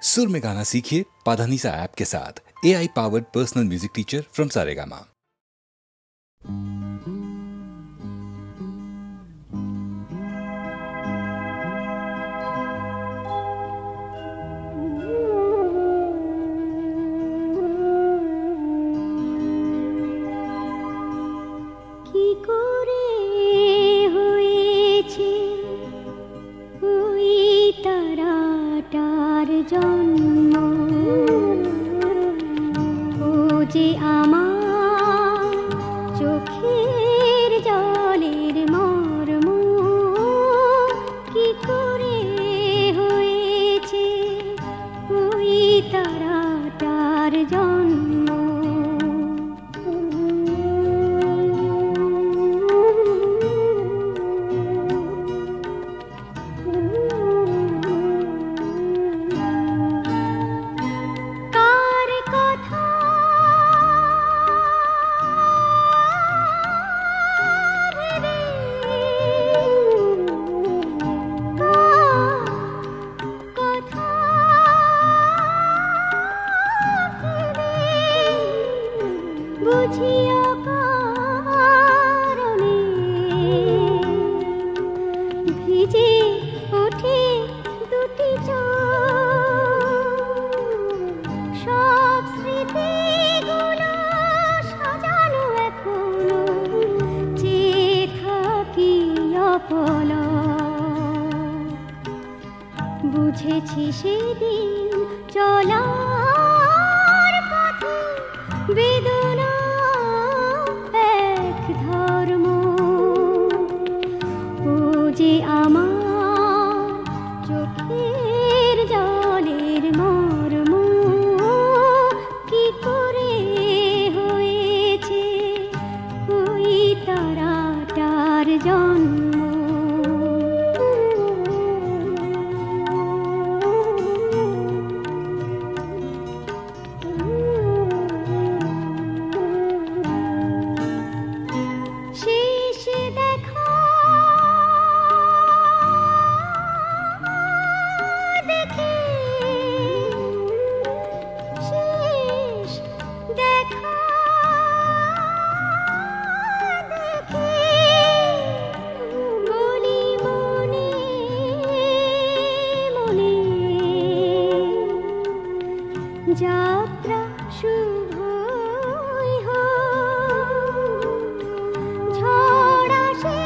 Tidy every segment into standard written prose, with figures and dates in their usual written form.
सुर में गाना सीखिए पाधानीसा ऐप के साथ। AI powered personal music teacher from Saregama. বুঝেছি সেদিন চলার পথে বেদনা এক ধর্ম। ও যে আমার চোখের জলের মর্ম, কি করে হয়েছে ওই তারাটার জন্ম। যাত্রা শুভই হোক, ঝড় আসে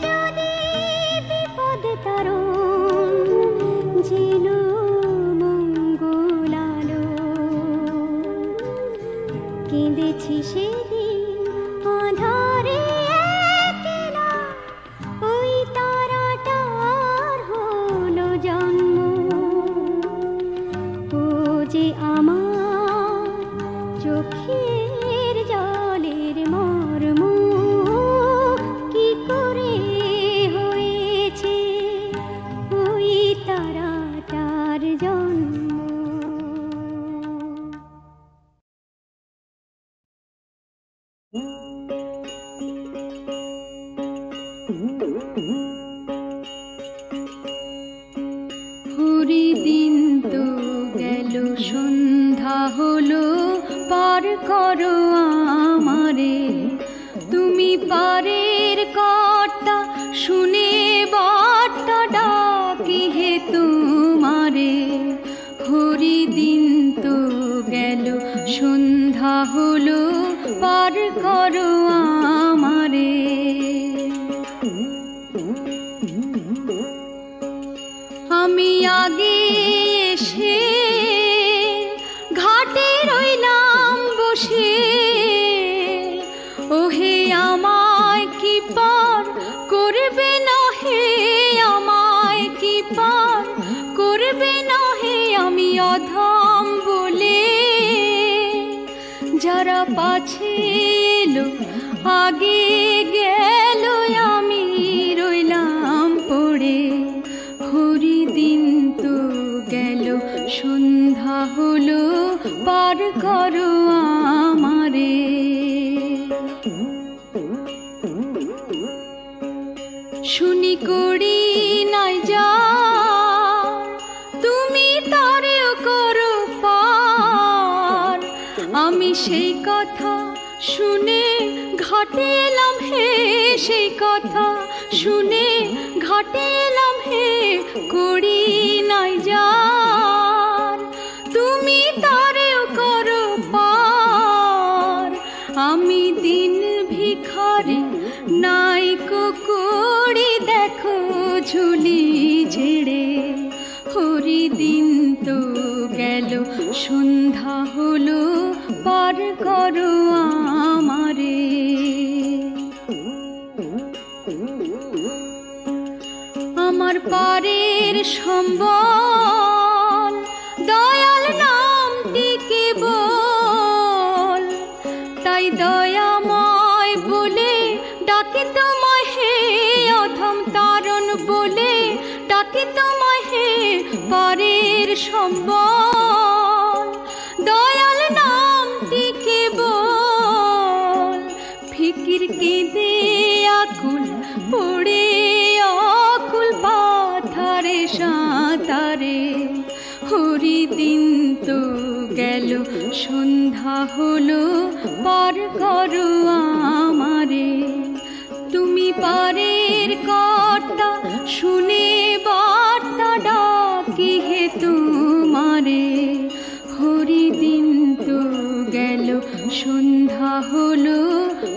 যদি বিপদ তারণ, যেন মঙ্গল আলো। কেঁদেছি সেদিন আঁধারে একলা, ওই তারাটার হলো জন্ম। ও যে আমার চোখের জলের মর্ম, কি করে হয়েছে ওই তারাটার জন্ম। হরিদিন তো গেল, সন্ধ্যা হলো, পার করো আমারে। তুমি পারের কর্তা, শুনে বার্তা ডাকি হে তোমারে। হরিদিন তো গেল, সন্ধ্যা হলো, পার করো আমারে। আমি আগে এসে ঘাটে রইলাম বসে, ওহে আমায় কি পার করবে না হে, আমায় কি পার করবে না হে। আমি অধম বলে যারা পাছে এলো, আগে গেল, আমি রইলাম পড়ে। হরিদিন তো গেল, সন্ধ্যা হলো, পার করো আমারে। শুনি করি নাই যা, তুমি তারেও আমি সেই কথা শুনে ঘাটে এলাম হে, সেই কথা শুনে ঘাটে এলাম হে, করি নাই যার তুমি তারেও করো পার। আমি দিন ভিখারি নাইকো করি দেখো ঝুলি ঝেড়ে, হরি দিন তো গেল সন্ধ্যা হলো পার করো আমারে। আমার পারের সম্বল দয়াল নামটি কেবল, তাই দয়াময় বলে ডাকে তোমায় হে, অধম তারণ বলে ডাকে তোমায় হে, পারের সম্বল দয়াল নামটি কেবল। ফিকির কেঁদে আকুল পড়ে অকুল পাথারে সাঁতারে, হরি দিন তো গেল সন্ধ্যা হলো পার করো আমারে। তুমি পারের কর্তা শুনে বার্তা ডাকি হে তোমারে, হরি দিন তো গেল সন্ধ্যা হলো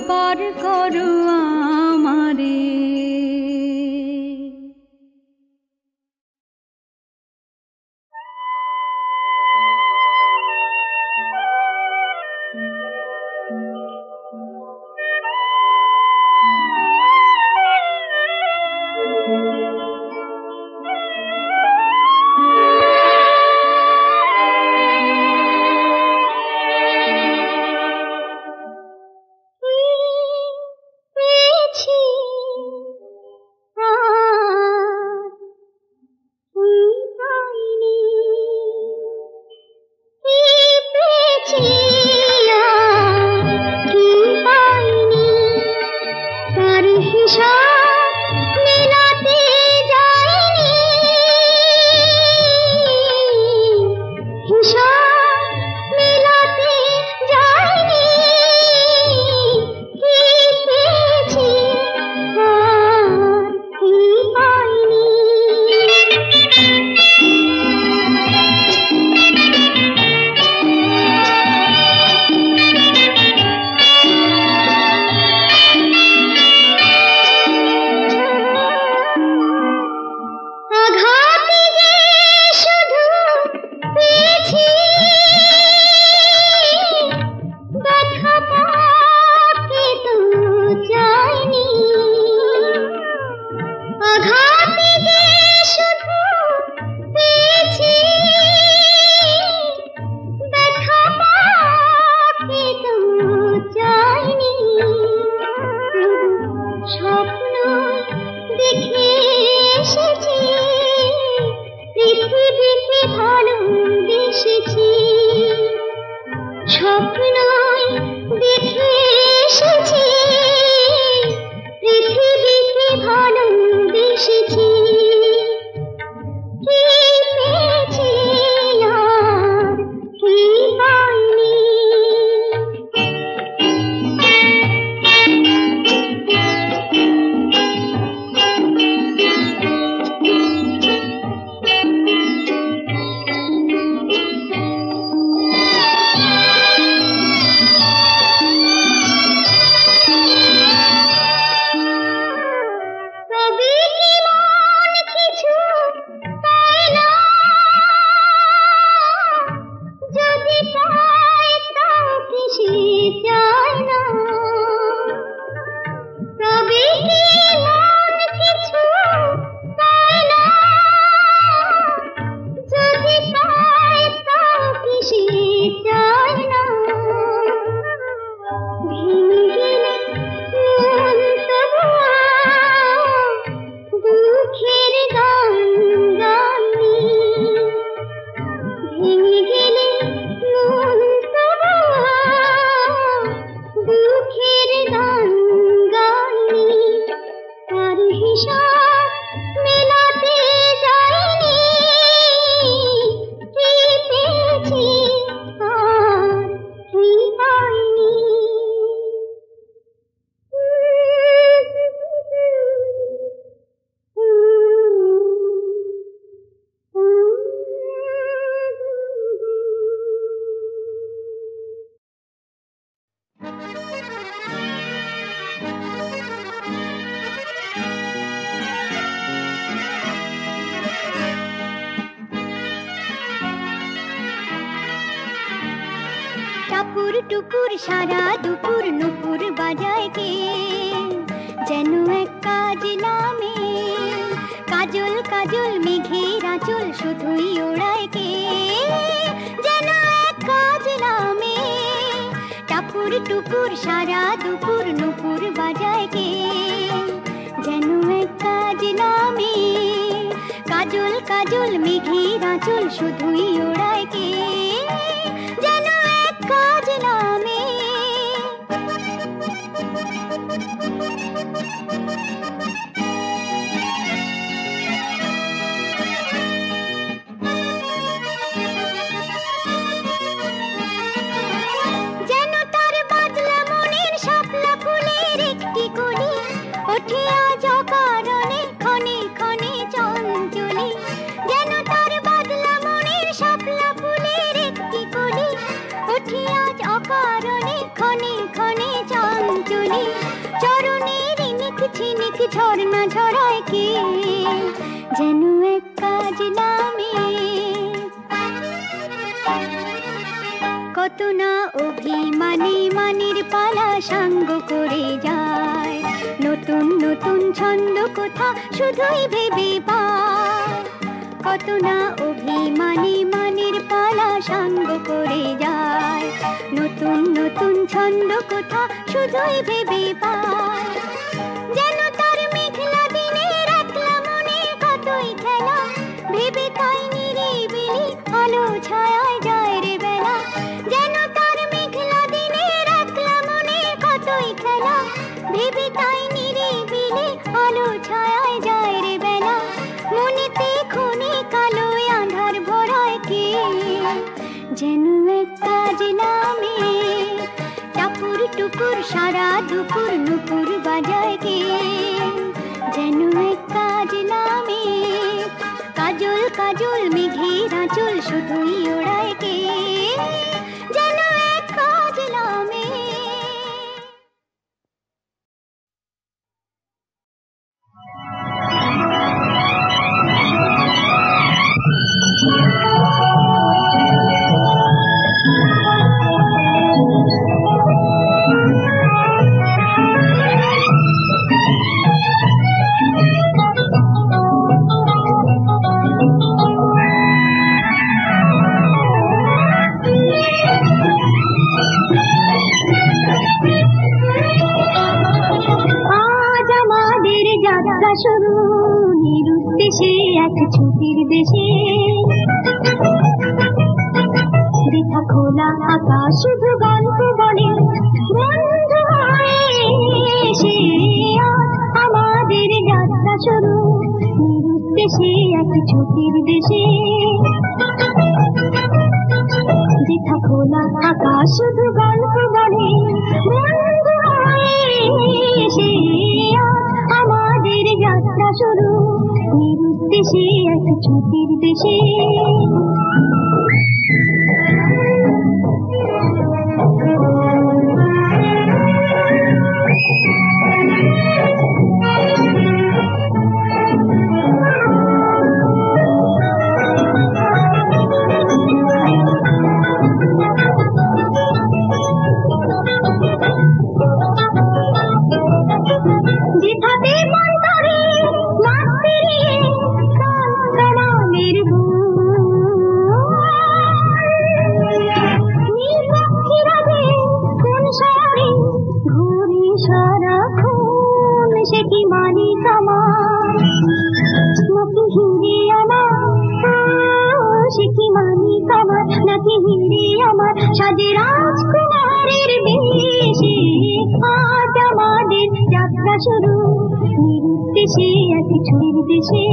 পার করো আমারে। টাপুর টুপুর সারা দুপুর নুপুর বাজায় কে, যেন এক কাজ নামে কাজল কাজল মেঘের আঁচল শুধুই ওড়ায় কে, যেন এক কাজ নামে টাপুর টুপুর সারা দুপুর নুপুর বাজায় কে, যেন এক কাজ নামে কাজল কাজল মেঘের আঁচল শুধুই ওড়ায় কে, যেন এক কাজ নামে। যেন তার বাদলা মনের শাপলা ফুলের একটি কলি ওঠে আজ অকারণে ক্ষণে ক্ষণে চঞ্চলি, যেন তার বাদলা মনের শাপলা ফুলের একটি কলি ওঠে আজ অকারণে ক্ষণে ক্ষণে চঞ্চলি, চরণের নিক ছিনিক ঝর্ণা ঝরায় কে, যেন এক কাজ নামে। কত না অভিমানে মানের পালা সাঙ্গ করে যায়, নতুন নতুন ছন্দ কোথা শুধুই ভেবে পায়, কত না অভিমানে মানের পালা সাঙ্গ করে যায়, নতুন নতুন ছন্দ কোথা শুধুই ভেবে পায়, যেন তার মেঘলা দিনের একলা মনে কতই খেলা ভেবে তাই নিরিবিলি আলো ছায়ায় যায় রে বেলা, যেন তার মেঘলা দিনের একলা মনে কতই খেলা ভেবে তাই নিরিবিলি আলো ছায়ায় যায় রে বেলা, মনেতে ক্ষণে কালো আঁধার ভরায় কে, যেন এক কাজ নামে টাপুর টুপুর সারা দুপুর নুপুর বাজায় কে, যেন এক কাজ নামে কাজল কাজল মেঘের আঁচল শুধুই ওড়ায় কে, যেন এক কাজ নামে। শুরু নিরুদ্দেশে এক ছুটির দেশে, বৃথা খোলা আকাশ শুধু গল্প বলে বন্ধু হয়ে এসে, আমাদের যাত্রা শুরু নিরুদ্দেশে এক ছুটির দেশে, বৃথা খোলা আকাশ শুধু গল্প বলে বন্ধু হয়ে এসে, আমাদের যাত্রা শুরু নিরুদ্দেশে এক ছুটির দেশে। সাজে রাজকুমারের বেশে, আজ আমাদের যাত্রা শুরু নিরুদ্দেশে এক ছুটির দেশে।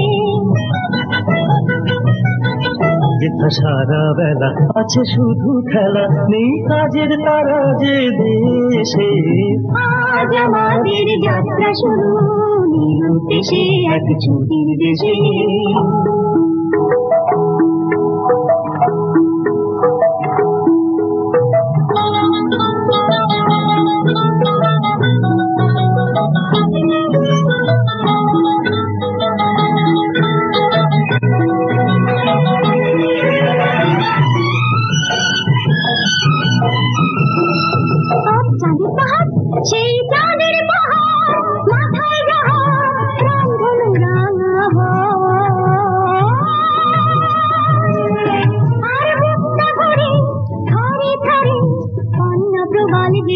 যেথা সারা বেলা আছে শুধু খেলা নেই কাজের তারা যে দেশে, আজ আমাদের যাত্রা শুরু নিরুদ্দেশে এক ছুটির দেশে।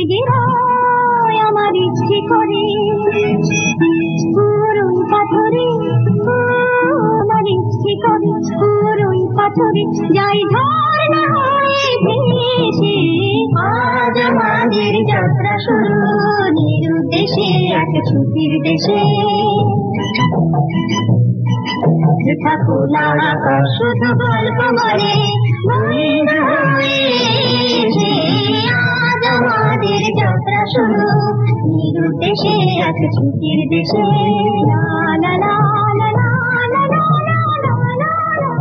জেগে রয় আমার ইচ্ছে করে পুরোই পাথরে আমার ইচ্ছে করে পুরোই পাথরে যাই ঝর্ণা হয়ে ভেসে আজ আমাদের যাত্রা শুরু নিরুদ্দেশে এক ছুটির দেশে বৃথা খোলা আকাশ শুধু গল্প বলে আজ আমাদের যাত্রা শুরু নিরুদ্দেশে এক ছুটির দেশে লা লা লা লা লা লা লা লা লা লা।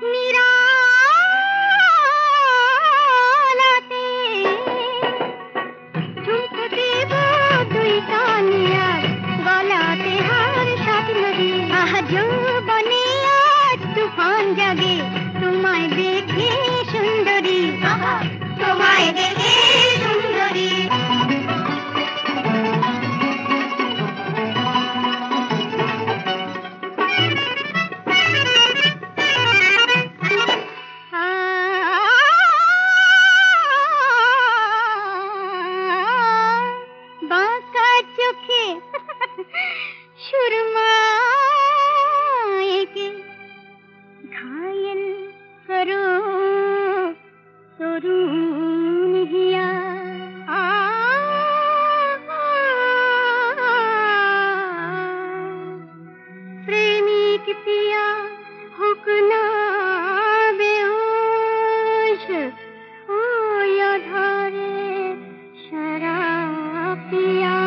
নিরালাতে ঝুমকো দেব দুই কানে আর গলাতে হার সাত নদী। আহা যৌবনে আজ তুফান জাগে তোমায় দেখে সুন্দরী, তোমায় দেখে সুন্দরী। বাঁকা চোখে সুরমা এঁকে ঘায়েল করো তরুণ হিয়া। প্রেমিক পিয়া হোক না বেহুশ, ওই আধারে শরাব পিয়া।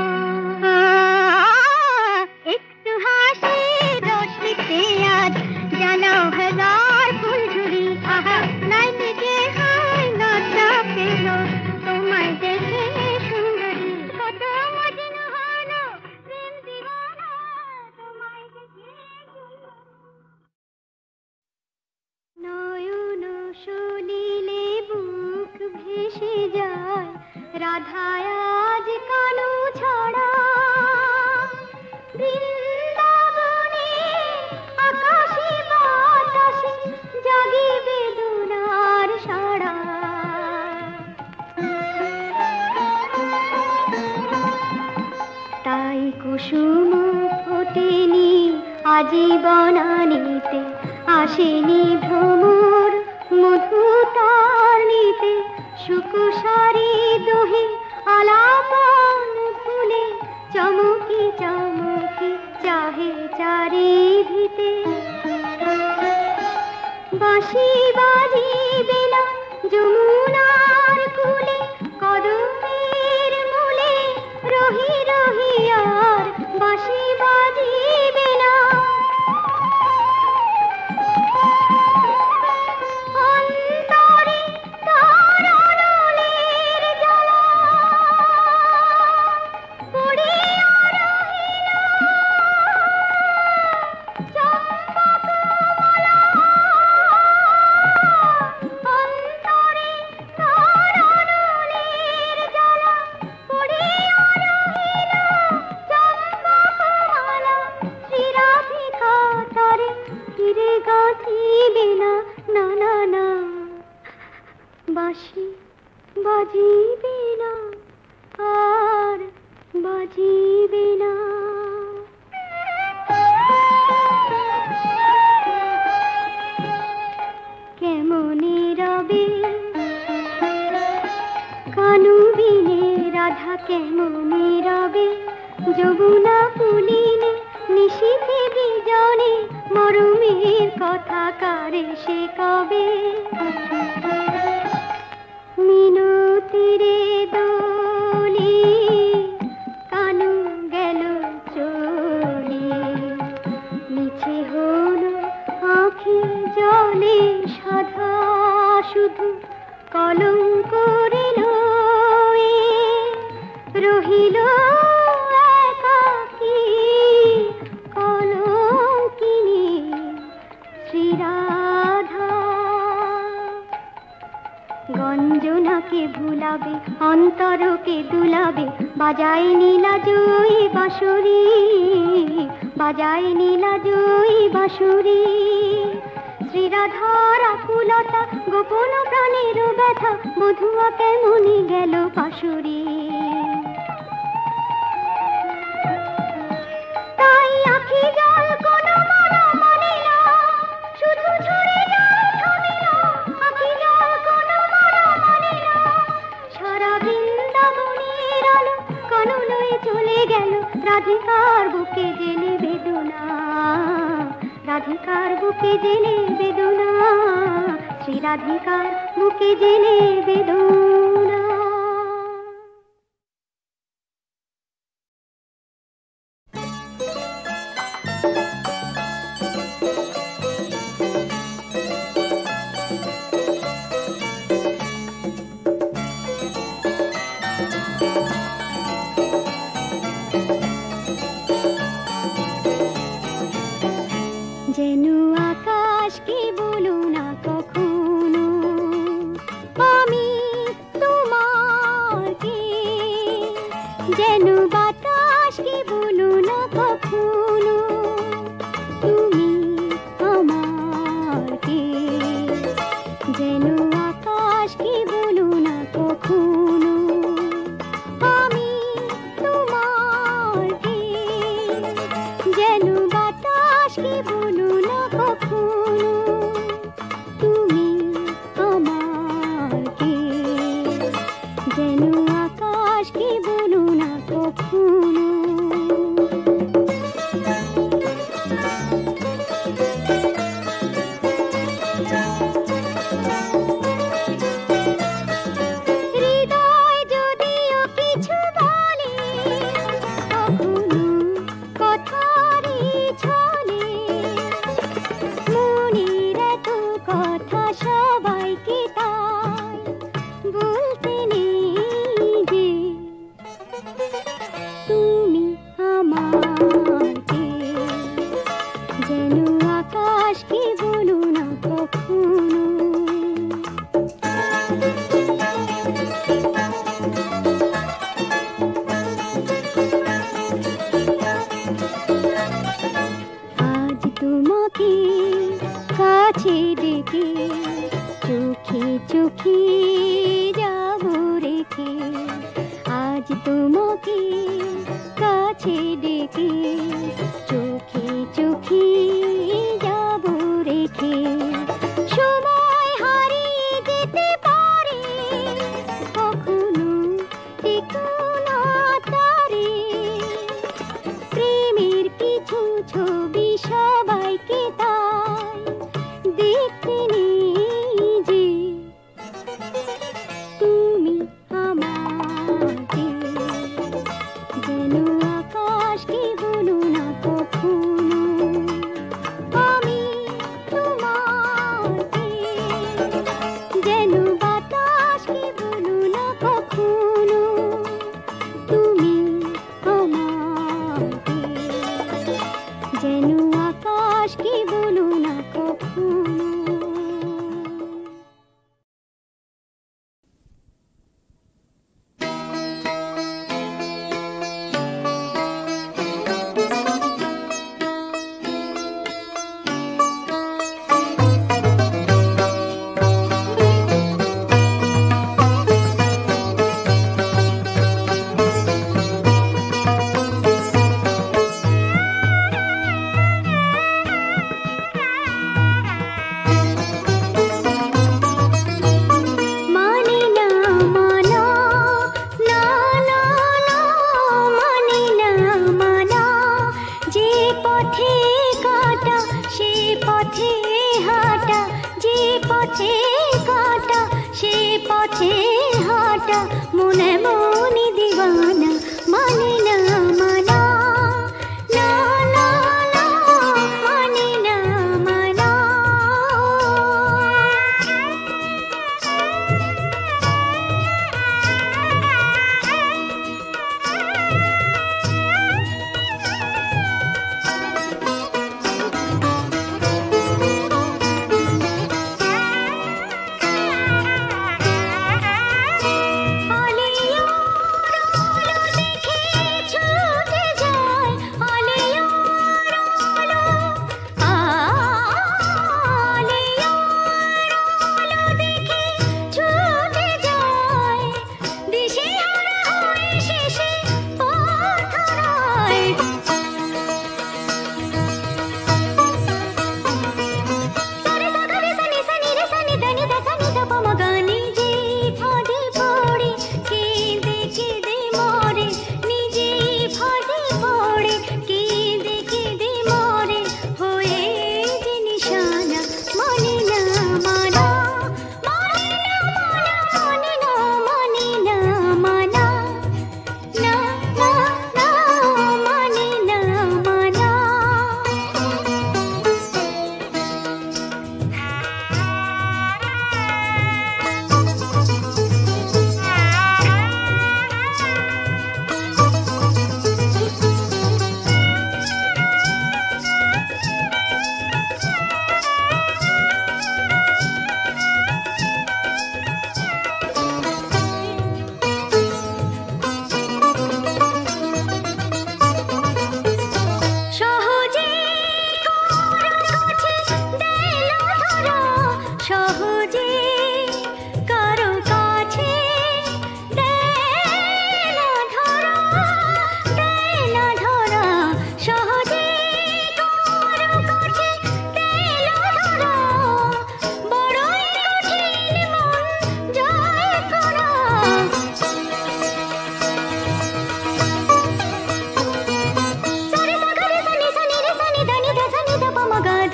একটু হাসি রোশনিতে আজ জ্বালাও হাজার ফুলঝুরি। আহা নাই নিজে হয় লজ্জা পেল তোমায় দেখে সুন্দরী। কত মজনু হলো প্রেম দিওয়ানা তোমায় দেখে সুন্দরী। নয়ন সলিলে বুক ভেসে যায় রাধায় আজ কানু ছড়া। বৃন্দাবনে আকাশে বাতাসে জাগে বেদনার সাড়া। তাই কুসুম ফোটেনি আজীবনানিতে, আসেনি ভ্রমর মধু তার নিতে। সুকুসারি দোহে আলাপন ফুলে চমকি চমকি চাহে চারিধিতে। বাঁশি বাজিবে না যমুনার কূলে, কদমের মূলে রহি রহি আর বাঁশি বাজিবে না। অন্তরে তার আলোলের জ্বালা পড়িয়া রহিল চম্পকমালা। অন্তরে তার আলোলের জ্বালা পড়িয়া রহিল চম্পকমালা। শ্রীরাধিকা তারে ফিরে গাঁথিবে না, না না না। বাঁশি বাজিবে না আর বাজিবে না। কেমনে রবে কানু বিনে রাধা, কেমনে রবে যমুনা পুলিনে। নিশীথে বিজনে মরমের কথা কারে সে কবে। মিনতিরে দোলি কানু গেল চলি। মিছে হলো আঁখি জলে সাধা, শুধু কলঙ্ক রইল রহিল একাকী কলঙ্কিনী শ্রীরাধা। গঞ্জনাকে ভুলাবে অন্তরকে দুলাবে, বাজায় নীলা জয়ী বাঁশুরি, বাজায় নীলা জয়ী বাঁশুরি। শ্রীরাধার আকুলতা গোপন প্রাণের ব্যথা, মধুয়া কেমনি গেল পাশুরি। তাই আখি জল কোনো মনা মানে না, শুধু ঝরে যায় থামে না। আখি জল কোনো মনা মানে না, সারা বৃন্দাবনের আলো কানু লয়ে চলে গেল। রাধিকার বুকে জেলে বেদনা, রাধিকার বুকে জেলে বেদনা। শ্রী রাধিকার বুকে জেলে বেদনা।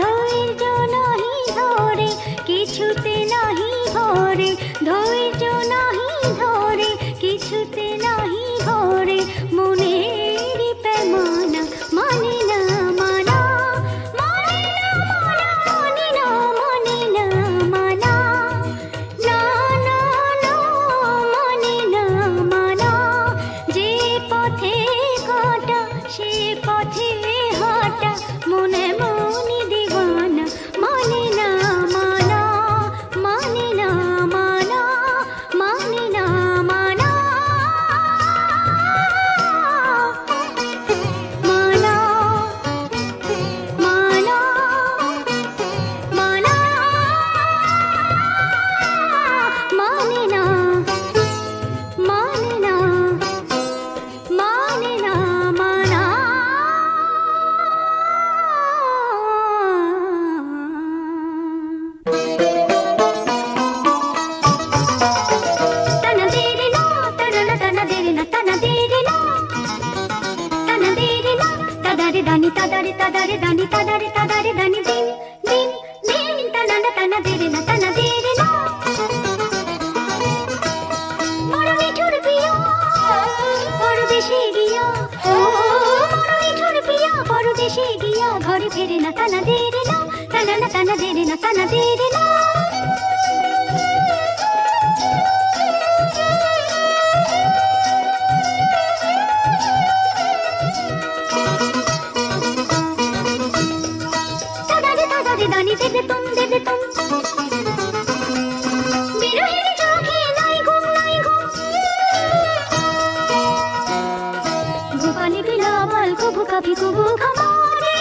ধৈর্য নাহি ধরে কিছুতে নাহি ভরে ধৈর্য নাহি ধরে কিছুতে নাহি ভরে মনের পেমানা মানে না মানা মানে না মানে না মানা না না না মানে না মানা যে পথে কাটা সে পথে হাঁটা মনে মনি দিওয়ানা মানে না মানা মানে না মানা মানে না মানা মানা মানা মানা মানে না মানে না মানে না মানা তনা দেরে না তনা তনা দেরে না তনা দেরে না তনা দেরে না তাদারে দানি তাদারে তাদারে দানি তাদারে তাদারে দানি দিন দিন দিন তনা না তনা দেরে না তনা দেরে না বড় মিঠুর পিয়া পরদেশে গিয়া ও বড় মিঠুর পিয়া পরদেশে গিয়া ঘরে ফেরে না তনা দেরে না তনা না তনা দেরে না তনা দেরে না তাদারে তাদারে দানি দেবে তুম বিরহের চোখে নাই ঘুম গোপালে বিলাবাল কবু কাপি কবু খামারে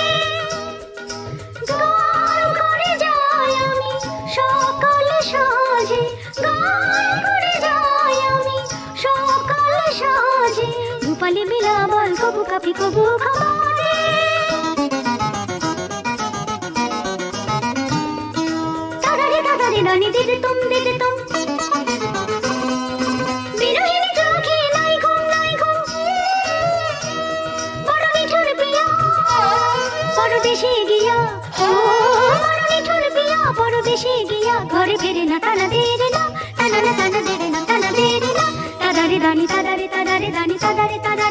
গান করে যাই আমি সকাল সাজে গান করে যাই আমি সকাল সাজে গোপালে বিলাবাল কবু কাপি কবু খামারে তাদারে তাদারে দানি দেবে তুম বিরহের চোখে নাই ঘুম বড় মিঠুর পিয়া পরদেশে গিয়া ও বড় মিঠুর পিয়া পরদেশে গিয়া ঘরে ফেরে না তানা দেরে না তানা না তানা দেরে না তানা দেরে না তাদারে দানি তাদারে তাদারে দানি তাদারে তাদারে